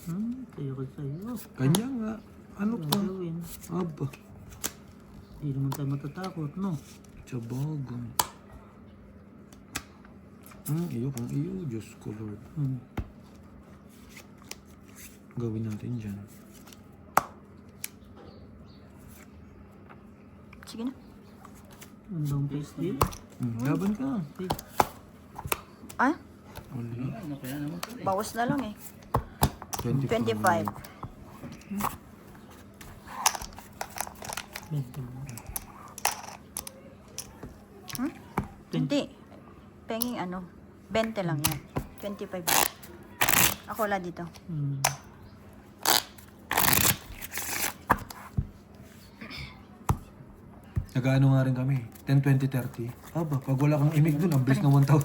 Speaker 4: Sa'yo ko sa'yo.
Speaker 3: Kanya nga. Ano pa?
Speaker 4: Gawin.
Speaker 3: Aba.
Speaker 4: Hindi naman tayo matatakot, no?
Speaker 3: Tsabagay. Iyo kung iyo. Diyos ko Lord. Gawin natin dyan.
Speaker 2: Sige na.
Speaker 4: Ang daw face deal.
Speaker 3: Laban ka.
Speaker 2: Ah,
Speaker 3: Wala.
Speaker 7: Ano kaya naman ito eh.
Speaker 2: bawas na lang eh.
Speaker 3: 25.
Speaker 2: 25. Hindi. Penging ano, 20 lang yan. 25. Ako wala dito.
Speaker 3: Nag-ano nga rin kami. 10, 20, 30. Aba, pag wala kang imig dun, ang bilis na 1,000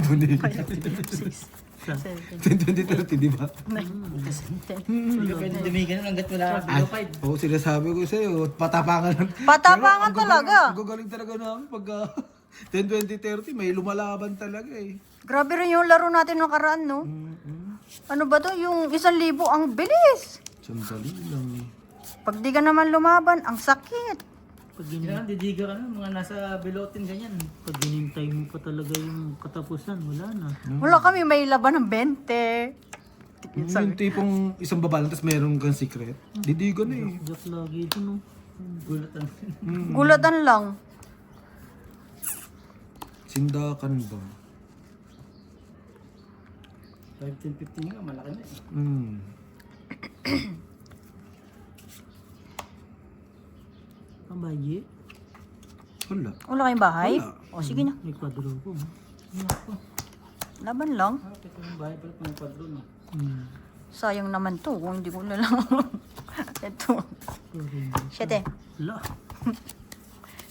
Speaker 3: dun eh. 10, 20, 30, di ba?
Speaker 7: Hindi ka pwede dumigan hanggat wala ka below 5.
Speaker 3: Oo, sinasabi ko sa'yo, patapangan lang.
Speaker 2: Patapangan
Speaker 3: Pero ang
Speaker 2: talaga.
Speaker 3: Ang gagaling talaga namin pag 10, 20, 30, may lumalaban talaga eh.
Speaker 2: Grabe rin yung laro natin nung karaan, no? Ano ba to? Yung 1,000 ang bilis.
Speaker 3: Sandali lang eh.
Speaker 2: Pag di ka naman lumaban, ang sakit.
Speaker 4: Pag,
Speaker 7: Kailangan didiga ka na, mga nasa below 10 ganyan.
Speaker 4: pag ginintay mo pa talaga yung katapusan, wala na.
Speaker 2: Wala kami may laban ng 20.
Speaker 3: Yung tipong isang babalan, tapos meron kang secret. Didigo na eh.
Speaker 4: Jack lagi ito, no?
Speaker 7: Gulatan.
Speaker 2: Gulatan lang.
Speaker 3: Sindakan ba?
Speaker 7: 5, 10, 15 nga, malaki na eh.
Speaker 4: Ang bayi.
Speaker 3: Wala.
Speaker 2: Wala kayong bahay?
Speaker 3: Wala.
Speaker 2: O sige na.
Speaker 4: May kwadro ko.
Speaker 2: Laban lang.
Speaker 7: Ito yung bahay pala ng kwadro no.
Speaker 2: Sayang naman to kung hindi ko na lang. Ito. 7.
Speaker 4: Wala.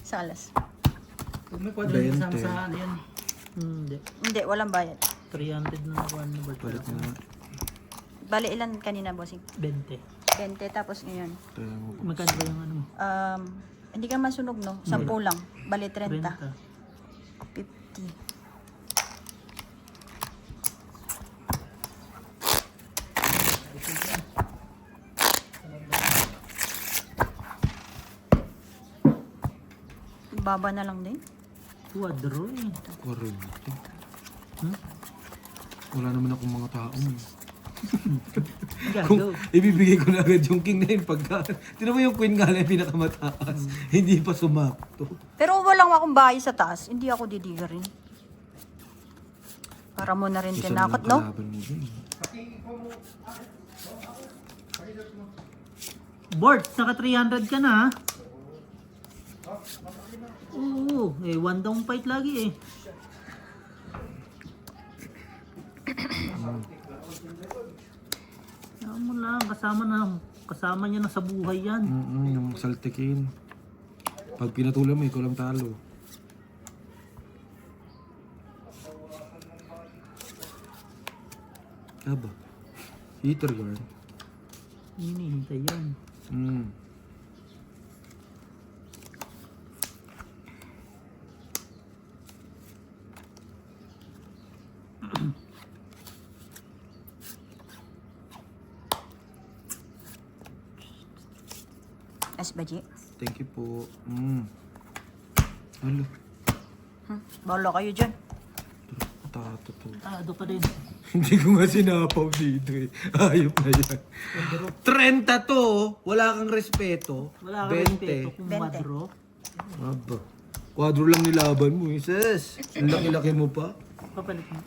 Speaker 2: Salas.
Speaker 7: Kung may kwadro yun
Speaker 3: 20.
Speaker 7: kasama sa ano yan.
Speaker 4: Hindi.
Speaker 2: Hindi, walang bayad.
Speaker 4: 300 na nakuha ni Bert.
Speaker 3: Balik na.
Speaker 2: Bali, ilan kanina, bossing?
Speaker 4: 20.
Speaker 2: 20, tapos ngayon.
Speaker 3: Tayo mo po.
Speaker 4: Magkano ba yung ano mo?
Speaker 2: Hindi ka masunog, no? 10 lang. Bali, 30.
Speaker 4: 30.
Speaker 2: 50. Baba na lang din.
Speaker 4: Quadro eh.
Speaker 3: 40. Wala naman akong mga tao eh.
Speaker 4: Gago.
Speaker 3: Ibibigay ko na agad yung king na yun pagka... Tinan mo yung queen nga lang yung pinakamataas. Hindi pa sumakto.
Speaker 2: Pero walang akong bahay sa taas. Hindi ako didiga rin. Para mo na rin
Speaker 3: Isa
Speaker 2: tinakot,
Speaker 3: na lang
Speaker 2: no?
Speaker 3: kalaban mo dun.
Speaker 4: Bert, naka 300 ka na ha? Oo, eh one down fight lagi eh. Yan mo lang, kasama niya na sa buhay yan.
Speaker 3: Yung saltikin. Pag pinatulan mo, ikaw lang talo. Aba. Heater guard.
Speaker 4: Hinihintay yan.
Speaker 2: As baji.
Speaker 3: Thank you po. Ano?
Speaker 2: Bahala kayo dyan.
Speaker 3: Tato to.
Speaker 4: Tado ka din.
Speaker 3: Hindi ko nga sinapaw dito eh. Ayop na yan. 30 to. Wala kang respeto.
Speaker 4: Wala ka
Speaker 3: 20.
Speaker 4: respeto kung
Speaker 2: 20.
Speaker 4: madro.
Speaker 3: Aba. Kwadro lang nilaban mo eh. Sis. Ang laki-laki mo pa.
Speaker 4: Papalit mo.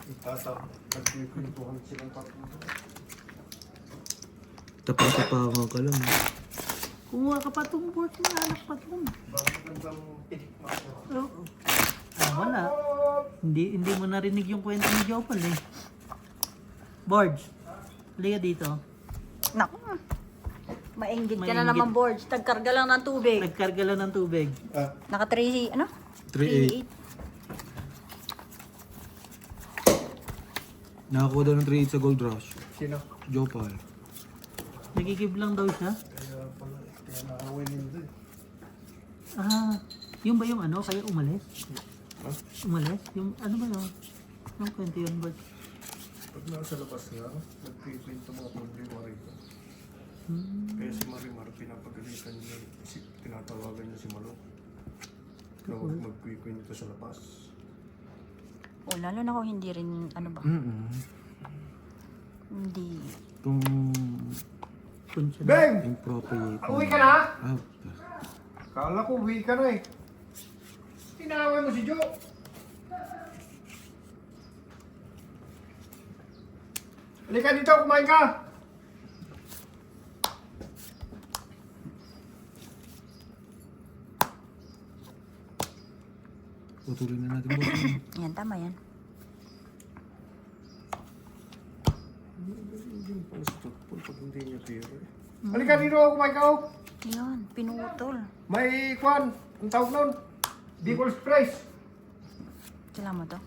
Speaker 3: Tapang-tapangan ka lang.
Speaker 4: Kumuha ka pa itong board mo, anak pa itong. Oo. Wala. Hindi mo narinig yung kwento ni Jopal eh. Borge, halika dito.
Speaker 2: Naku. Mainggit ka na
Speaker 4: Mainggit.
Speaker 2: naman, board. Tagkarga lang ng tubig.
Speaker 4: Nagkarga lang ng tubig.
Speaker 2: Naka 3, ano?
Speaker 3: 3-8. Nakakuha daw ng 3-8 sa Gold Rush.
Speaker 1: Sino?
Speaker 3: Jopal.
Speaker 4: Nagigib lang daw siya.
Speaker 1: Kaya nakawin nito eh.
Speaker 4: Ah, yung ba yung ano? Kaya umalis? Umalis? Yung ano ba yun? Yung kwento yun, Borge?
Speaker 1: Pag nasa labas nga, nagpiprint mga problema rito. Kaya si Marimar, pinapagalitan niya, tinatawagan niya si Malo. Na huwag magkikwento sa labas.
Speaker 2: O, lalo na kung hindi rin, ano ba? Hindi.
Speaker 3: Kung
Speaker 4: Kunsya na.
Speaker 1: Beng!
Speaker 3: improper.
Speaker 1: Uwi ka na?
Speaker 3: Ah,
Speaker 1: Kala ko uwi ka na eh. Tinawag mo si Jo. Halika dito, kumain ka!
Speaker 3: patuloy na natin mo.
Speaker 2: Yan, tama yan.
Speaker 1: Hindi mo pala sa tutpol pag hindi niya tira eh. Halika dito, kumain ka oh.
Speaker 2: Yan, pinutol.
Speaker 1: May kwan, ang tawag nun. Bicol Express.
Speaker 2: Kailangan mo to?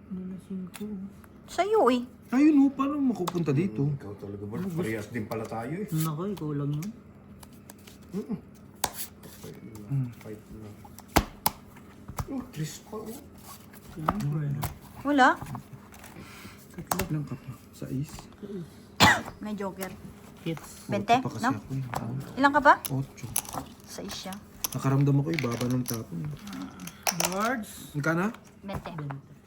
Speaker 4: Ano na 5?
Speaker 2: Sa'yo eh.
Speaker 3: Ayun, paano makupunta dito?
Speaker 1: Ikaw talaga ba? Parehas din pala tayo eh.
Speaker 4: Nako, ikaw lang yun.
Speaker 1: Fight na. Oh, Tris pa oh.
Speaker 2: Wala.
Speaker 3: Ilang ka pa? Sa is?
Speaker 2: May joker.
Speaker 4: Hits.
Speaker 2: 20,
Speaker 3: Pa kasi
Speaker 2: no?
Speaker 3: ako eh.
Speaker 2: Ilang ka ba?
Speaker 3: 8.
Speaker 2: Sa isya.
Speaker 3: Nakaramdam ako eh, baba ng tapon.
Speaker 4: Birds.
Speaker 3: Ang ka na?
Speaker 2: 20.
Speaker 4: 20.